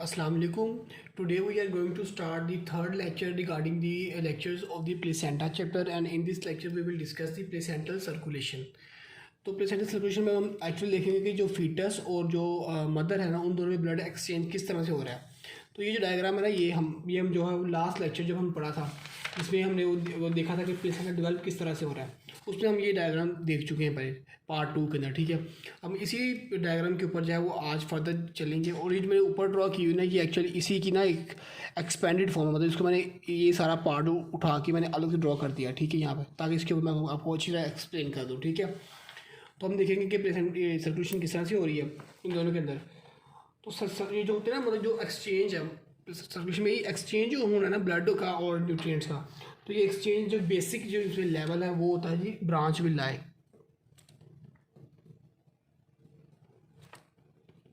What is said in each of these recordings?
Assalamu alaikum. Today we are going to start the third lecture regarding the lectures of the placenta chapter, and in this lecture we will discuss the placental circulation. तो placental circulation में हम actually देखेंगे कि जो foetus और जो mother है ना, उन दोनों में ब्लड एक्सचेंज किस तरह से हो रहा है। तो ये जो डायग्राम है ना, ये हम जो है लास्ट लेक्चर जब हम पढ़ा था इसमें हमने वो देखा था कि प्लेसेंटा डेवलप किस तरह से हो रहा है। उसमें हम ये डायग्राम देख चुके हैं पहले पार्ट 2 के अंदर, ठीक है। हम इसी डायग्राम के ऊपर जो है वो आज फर्दर चलेंगे। और ये जो मैंने ऊपर ड्रॉ की हुई ना, ये एक्चुअली इसी की ना एक एक्सपेंडेड फॉर्म है, मतलब इसको मैंने ये सारा पार्ट उठा के मैंने अलग से ड्रॉ कर दिया, ठीक है, यहाँ पर, ताकि इसके ऊपर मैं आपको अच्छी तरह एक्सप्लेन कर दूँ, ठीक है। तो हम देखेंगे कि प्लेसेंट सर्कुलेशन किस तरह से हो रही है इन दोनों के अंदर। तो ये जो होते हैं ना, मतलब जो एक्सचेंज है सर्कुलेशन में, ये एक्सचेंज जो होना है ना ब्लड का और न्यूट्रिएंट्स का, तो ये एक्सचेंज जो बेसिक जो इसमें लेवल है वो होता है जी ब्रांच विलाई।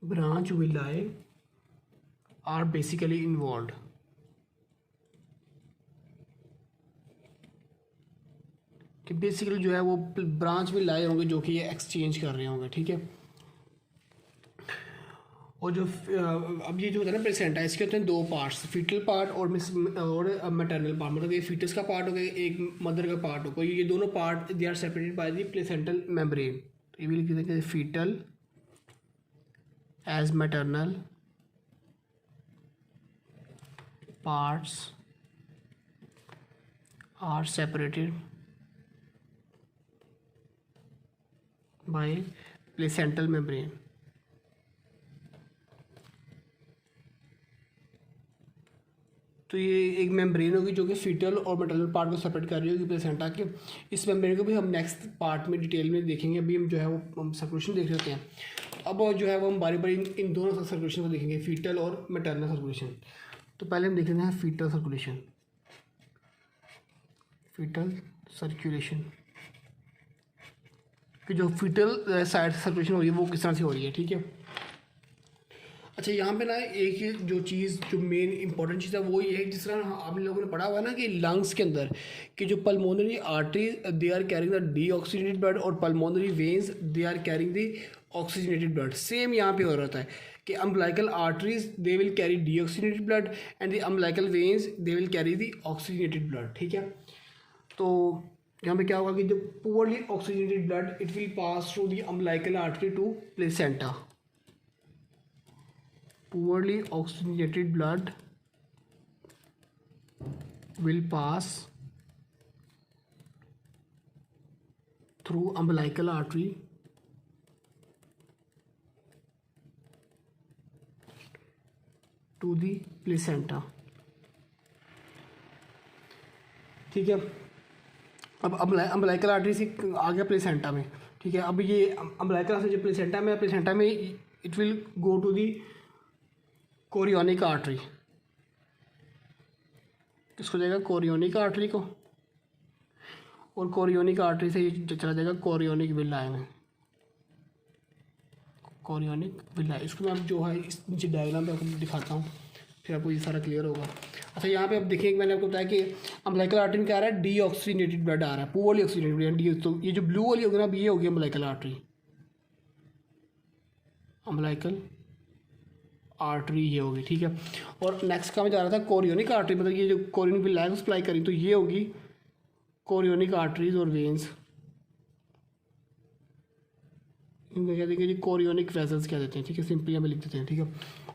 ब्रांच विलाई आर बेसिकली इन्वॉल्व। कि बेसिकली जो है वो ब्रांच विलाई होंगे जो कि ये एक्सचेंज कर रहे होंगे, ठीक है। और जो अब ये जो होता है ना प्लेसेंटा, इसके होते हैं दो पार्ट्स, फीटल पार्ट और मैटरनल पार्ट। मतलब ये फीटस का पार्ट हो गया, एक मदर का पार्ट हो गया। ये दोनों part they are separated by the placental membrane. तो ये भी लिख देते हैं fetal as maternal parts are separated by placental membrane. तो ये एक मेम्ब्रेन होगी जो कि फीटल और मैटरनल पार्ट को सेपरेट कर रही होगी प्लेसेंटा के। इस मेम्ब्रेन को भी हम नेक्स्ट पार्ट में डिटेल में देखेंगे। अभी हम जो है वो हम सर्कुलेशन देख रहे होते हैं। अब जो है वो हम बारी बारी इन दोनों सर्कुलेशन को देखेंगे, फीटल और मैटरनल सर्कुलेशन। तो पहले हम देख लेते हैं फीटल सर्कुलेशन। फीटल सर्कुलेशन कि जो फीटल साइड सर्कुलेशन हो रही है वो किस तरह से हो रही है, ठीक है। अच्छा, यहाँ पे ना एक जो चीज़ जो मेन इंपॉर्टेंट चीज़ है वो ये है, जिस तरह आप लोगों ने पढ़ा हुआ है ना कि लंग्स के अंदर कि जो pulmonary arteries they are carrying the deoxygenated blood और pulmonary veins they are carrying the oxygenated blood. Same यहाँ पे हो रहा था कि umbilical arteries they will carry deoxygenated blood and the umbilical veins they will carry the oxygenated blood, ठीक है। तो यहाँ पे क्या होगा कि जो poorly oxygenated blood it will pass through the umbilical artery to placenta. Poorly oxygenated blood will pass through umbilical artery to the placenta, ठीक है। अब अम्बलाइकल आर्टरी से आ गया प्लेसेंटा में, ठीक है। अब ये अम्बलाइकल आर्टरी जो प्लेसेंटा में it will go to the chorionic artery. किसको जाएगा? कोरियोनिक आर्टरी को। और कोरियोनिक आर्टरी से ये चला जाएगा कोरियोनिक विलाई में। कोरियोनिक विलाई, इसको मैं अब जो है इस नीचे डायग्राम पे आपको दिखाता हूँ, फिर आपको ये सारा क्लियर होगा। अच्छा, यहाँ पे अब देखिए मैंने आपको बताया कि अम्बलाइकल आर्टरी में क्या आ रहा है, डीऑक्सीजनेटेड ब्लड आ रहा है, पुअरली ऑक्सीजनेटेड ब्लड। तो ये जो ब्लू वाली होगी ना, अब ये होगी अम्बलाइकल आर्टरी। अम्बलाइकल आर्टरी ये होगी, ठीक है। और नेक्स्ट का मैं जा रहा था कोरियोनिक आर्टरी, मतलब ये जो कोरियोनिक विलाई को सप्लाई करी, तो ये होगी कोरियोनिक आर्टरीज और वेन्स। इनको क्या देंगे जी? कोरियोनिक वेसल्स क्या देते हैं, ठीक है, सिंपली यहाँ पे लिख देते हैं, ठीक है।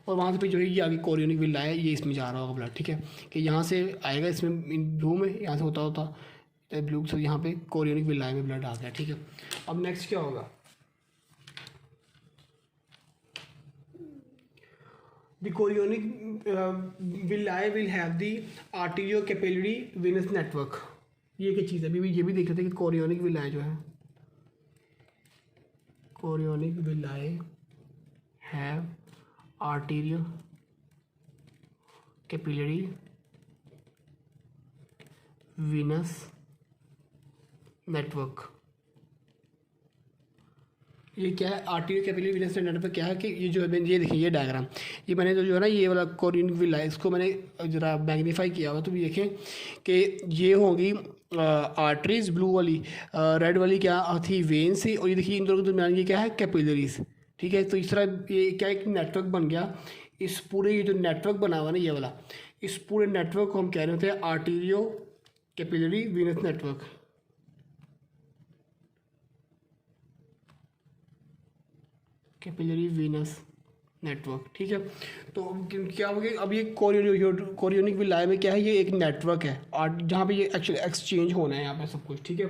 और वहाँ से जो है ये आगे कोरियोनिक विलाई है, ये इसमें जा रहा होगा ब्लड, ठीक है, कि यहाँ से आएगा इसमें ब्लू में, यहाँ से होता ब्लू से यहाँ पे कोरियोनिक विलाई में ब्लड आ गया, ठीक है। अब नेक्स्ट क्या होगा? The chorionic villi will have the arteriocapillary venous network। ये क्या चीज़ है? अभी ये भी देख रहे थे कि कोरियोनिक विलाई जो है, chorionic villi have arteriocapillary venous network। ये क्या है? आर्टेरियो कैपिलरी वेनस नेटवर्क क्या है कि ये जो है, ये देखिए ये डायग्राम, ये मैंने जो है ना ये वाला कोरियोनिक विलाई इसको मैंने ज़रा मैग्नीफाई किया हुआ, तो भी देखें कि ये होंगी आर्टरीज ब्लू वाली, रेड वाली क्या थी वेन से, और ये देखिए इन दोनों के दरमियान ये क्या है कैपिलरीज, ठीक है। तो इस तरह ये क्या एक नेटवर्क बन गया इस पूरे ये जो नेटवर्क बना हुआ ना ये वाला, इस पूरे नेटवर्क को हम कह रहे होते हैं arterio capillary Venus network. Capillary Venus network, ठीक है। तो क्या हो गया, अब ये कोरियोनिक विलाय में क्या है, ये एक नेटवर्क है और जहाँ पे ये एक्चुअली एक्सचेंज होना है यहाँ पे सब कुछ, ठीक है।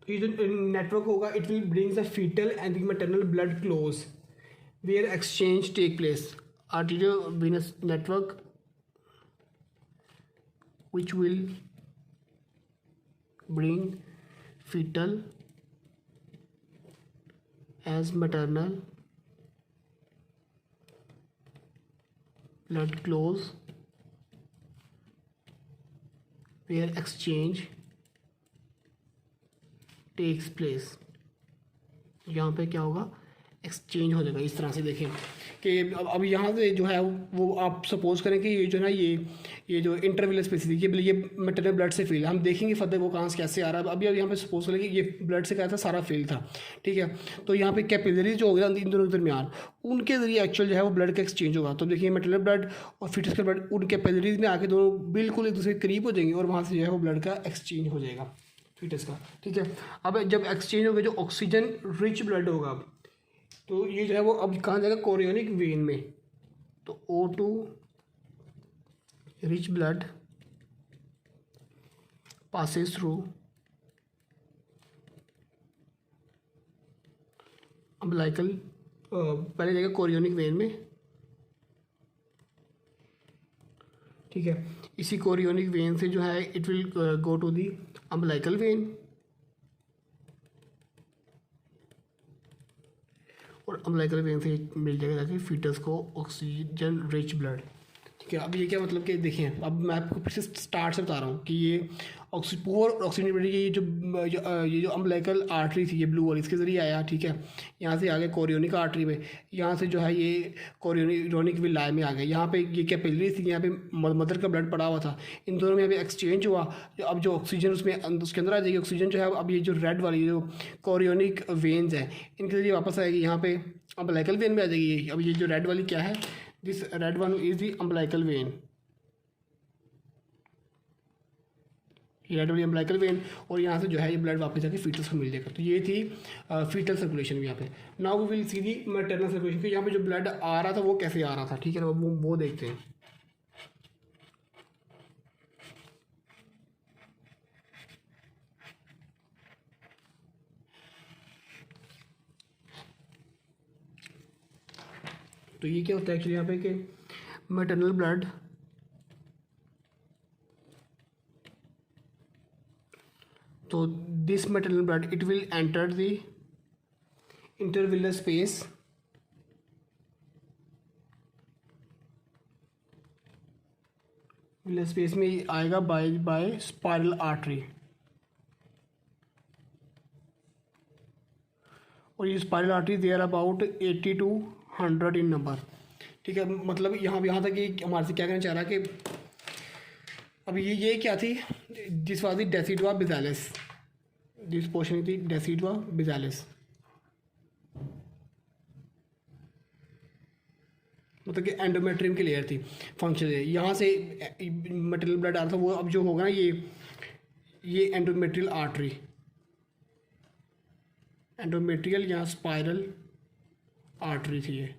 तो ये जो नेटवर्क होगा it will brings the fetal and the maternal blood close where exchange take place. Arteriovenous network which will bring fetal as maternal blood close where exchange takes place। यहाँ पे क्या होगा, एक्सचेंज हो जाएगा। इस तरह से देखें कि अब यहाँ से जो है वो आप सपोज करें कि ये जो है ना ये जो इंटरविलर स्पेस थी ये मैटरनल ब्लड से फील, हम देखेंगे फतेह वो कहाँ से कैसे आ रहा है। अभी यहाँ पे सपोज करें कि ये ब्लड से क्या था, सारा फील था, ठीक है। तो यहाँ पे कैपिलरीज जो हो गया इन दोनों के दरमियान, उनके जरिए एक्चुअल जो है वो ब्लड का एक्सचेंज होगा। तो देखिए मैटरनल ब्लड और फिटस का ब्लड उन कैपिलरीज में आके दोनों बिल्कुल एक दूसरे के करीब हो जाएंगे और वहाँ से जो है वो ब्लड का एक्सचेंज हो जाएगा फिटस का, ठीक है। अब जब एक्सचेंज होगा जो ऑक्सीजन रिच ब्लड होगा तो ये जो है वो अब कहाँ जाएगा, कोरियोनिक वेन में। तो O2 rich blood passes through umbilical, पहले जाएगा कोरियोनिक वेन में, ठीक है। इसी कोरियोनिक वेन से जो है it will go to the umbilical vein और umbilical वेन से मिल जाएगा जाके फीटस को ऑक्सीजन रिच ब्लड, ठीक है। अब ये क्या मतलब कि देखें, अब मैं आपको फिर से स्टार्ट से बता रहा हूँ कि ये पूर ऑक्सीजन ब्लड ये जो अम्बिलिकल आर्टरी थी ये ब्लू वाली, इसके ज़रिए आया, ठीक है। यहाँ से आ गया कोरियोनिक आर्टरी में, यहाँ से जो है ये कोरियोनिक विलाय में आ गया। यहाँ पे ये कैपिलरी थी, यहाँ पे मदर का ब्लड पड़ा हुआ था, इन दोनों में यहाँ पे एक्सचेंज हुआ। अब जो ऑक्सीजन उसके अंदर आ जाएगी ऑक्सीजन जो है, अब ये जो रेड वाली जो कोरियोनिक वेन्स हैं इनके ज़रिए वापस आएगी यहाँ पे अम्बिलिकल वेन में आ जाएगी। अब ये जो रेड वाली क्या है, this red one is the umbilical when, ये रेड वाली अम्बिलिकल वेन, और यहाँ से जो है ये ब्लड वापस जाके फीटस को मिल जाएगा। तो ये थी फीटल सर्कुलेशन यहाँ पे। Now we will see the maternal circulation कि यहाँ पे जो ब्लड आ रहा था वो कैसे आ रहा था, ठीक है ना, वो देखते हैं। तो ये क्या होता है एक्चुअली यहाँ पे कि मैटरनल ब्लड तो this maternal blood it will enter the intervillous space villous space में आएगा बाय स्पाइरल आर्टरी, और ये spiral artery they're about 80 to 100 in number, ठीक है। मतलब यहाँ तक कि हमारे से क्या कहना चाह रहा है कि अब ये क्या थी, this was the decidua basalis, this portion थी डेसिडुआ बिजालिस, मतलब कि एंडोमेट्रियम की लेयर थी फंक्शन है। यहाँ से मैटरनल ब्लड आ रहा था वो अब जो होगा ना ये एंडोमेट्रियल आर्टरी, एंडोमेट्रियल या स्पाइरल आर्टरी थी ये।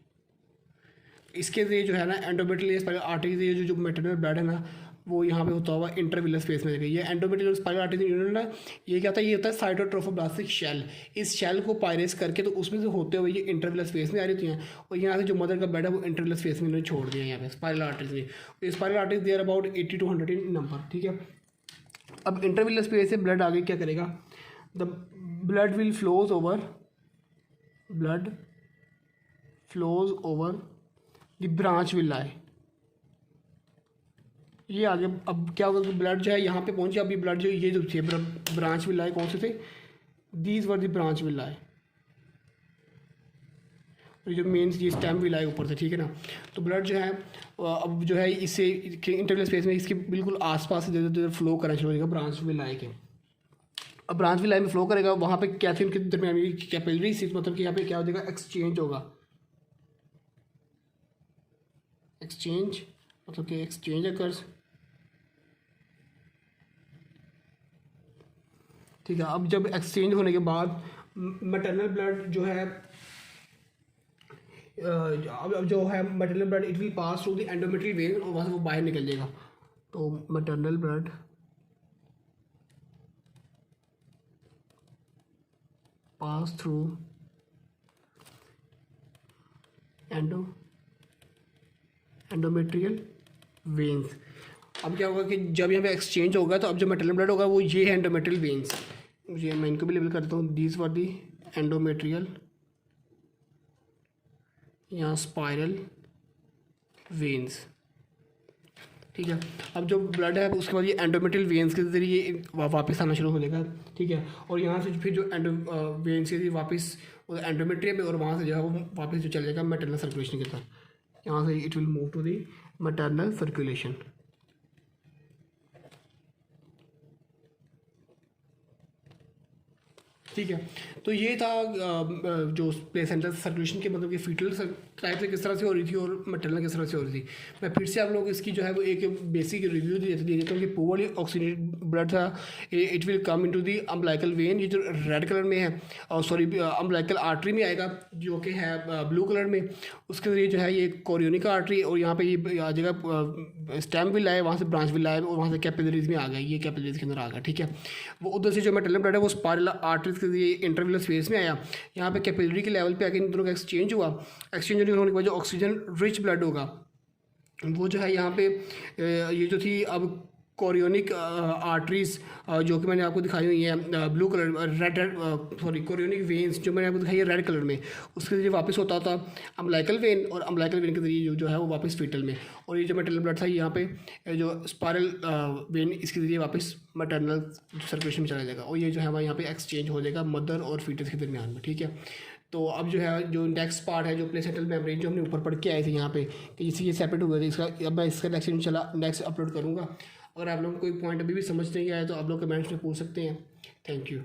इसके लिए जो है ना एंडोमेट्रियल स्पाइरल आर्टरी से जो मैटरनल ब्लड है ना वो यहाँ पे होता हुआ इंटरविलर स्पेस में जाएगा। ये एंडोमेट्रियल स्पाइरल आर्टरी ना ये क्या होता है, ये होता है साइटोट्रोफोब्लास्टिक शेल। इस शेल को पायरेस करके तो उसमें से होते हुए ये इंटरविलर स्पेस में आ रही हैं, और यहाँ से जो मदर का ब्लड है वो इंटरविलर स्पेस में इन्होंने छोड़ दिया यहाँ पे स्पाइरल आर्टरीज में। तो spiral arteries there about 80 to 100 in number, ठीक है। अब इंटरविलर स्पेस से ब्लड आगे क्या करेगा, the blood will flows over the branch will lie. ये आगे अब क्या होगा, ब्लड जो है यहाँ पे पहुँचे, अब ये ब्लड जो ये जो थे ब्रांच विल लाई कौन से थे, these were the branch will lie, और जो मेन ये स्टेम विल लाई ऊपर से, ठीक है ना। तो ब्लड जो है अब जो है इससे इंटरविलर स्पेस में इसके बिल्कुल आसपास से फ्लो करना शुरू हो जाएगा ब्रांच विल लाई के। अब ब्रांच विल लाई में फ्लो करेगा, वहाँ पे कैल्शियम के दरमियान कैपिलरी मतलब कि यहाँ पे क्या हो जाएगा, एक्सचेंज होगा, एक्सचेंज मतलब कि एक्सचेंज अकर्स, ठीक है। अब जब एक्सचेंज होने के बाद मैटरनल ब्लड जो है अब जो है maternal blood it will pass through the endometrial when और वहाँ से वो बाहर निकल जाएगा। तो maternal blood pass through endometrial veins. अब क्या होगा कि जब यहाँ पे एक्सचेंज होगा तो अब जो मैटरनल ब्लड होगा वो ये है एंडोमेट्रियल वेन्स। मुझे मैं इनको भी लेबल करता हूँ, दीज फॉर दी एंडोमेट्रियल या स्पाइरल वेन्स, ठीक है। अब जो ब्लड है उसके बाद ये एंडोमेट्रियल वेन्स के ज़रिए वापस आना शुरू हो जाएगा, ठीक है। और यहाँ से फिर जो वेन्स के ज़रिए वापस एंडोमेट्रियम में और वहाँ से जो है वो वापस जो चल जाएगा मैटरनल सर्कुलेशन की तरफ। यहाँ से it will move to the maternal circulation, ठीक है। तो ये था जो प्लेसेंटा सर्कुलेशन के मतलब कि फीटल टाइप से किस तरह से हो रही थी और मैटरनल किस तरह से हो रही थी। मैं फिर से आप लोग इसकी जो है वो एक बेसिक रिव्यू दे देता हूँ कि पुअरली ऑक्सीडेटेड ब्लड था it will come into the umbilical when, ये जो रेड कलर में है, और सॉरी अम्बिलिकल आर्टरी में आएगा जो कि है ब्लू कलर में। उसके ज़रिए जो है ये कोरियोनिक आर्टरी और यहाँ पे ये आ जाएगा स्टेम विल आए, वहाँ से ब्रांच विल आए और वहाँ से कैपिलरीज में आ गया, ये कैपिलरीज के अंदर आ गया, ठीक है। वो उधर से जो मैटरनल ब्लड है वो स्पाइरल आर्टरीज के ज़रिए इंटरविलर स्पेस में आया, यहाँ पे कैपिलरी के लेवल पे आके इन दोनों का एक्सचेंज हुआ। एक्सचेंज होने के बाद जो ऑक्सीजन रिच ब्लड होगा वो जो है यहाँ पे ये जो थी अब कोरियोनिक आर्टरीज जो कि मैंने आपको दिखाई हुई है blue colour red sorry chorionic veins जो मैंने आपको दिखाई है रेड कलर में, उसके ज़रिए वापस होता था अम्बिलिकल वेन और अम्बिलिकल वेन के ज़रिए जो है वो वापस फीटल में। और ये जो मैटरनल ब्लड था यहाँ पे जो स्पाइरल वेन इसके ज़रिए वापस मैटरनल सर्कुलेशन में चला जाएगा और ये जो है हमारे यहाँ पे एक्सचेंज हो जाएगा मदर और फीटस के दरमियान में, ठीक है। तो अब जो है जो नेक्स्ट पार्ट है जो प्लेसेंटल मेम्ब्रेन जो हमने ऊपर पढ़ के आए थे यहाँ पे कि इससे ये सेपरेट हो गया था, इसका अब मैं इसका नेक्स्ट इंशाल्लाह नेक्स्ट अपलोड करूँगा। अगर आप लोगों को कोई पॉइंट अभी भी समझ नहीं आया तो आप लोग कमेंट्स में पूछ सकते हैं। Thank you.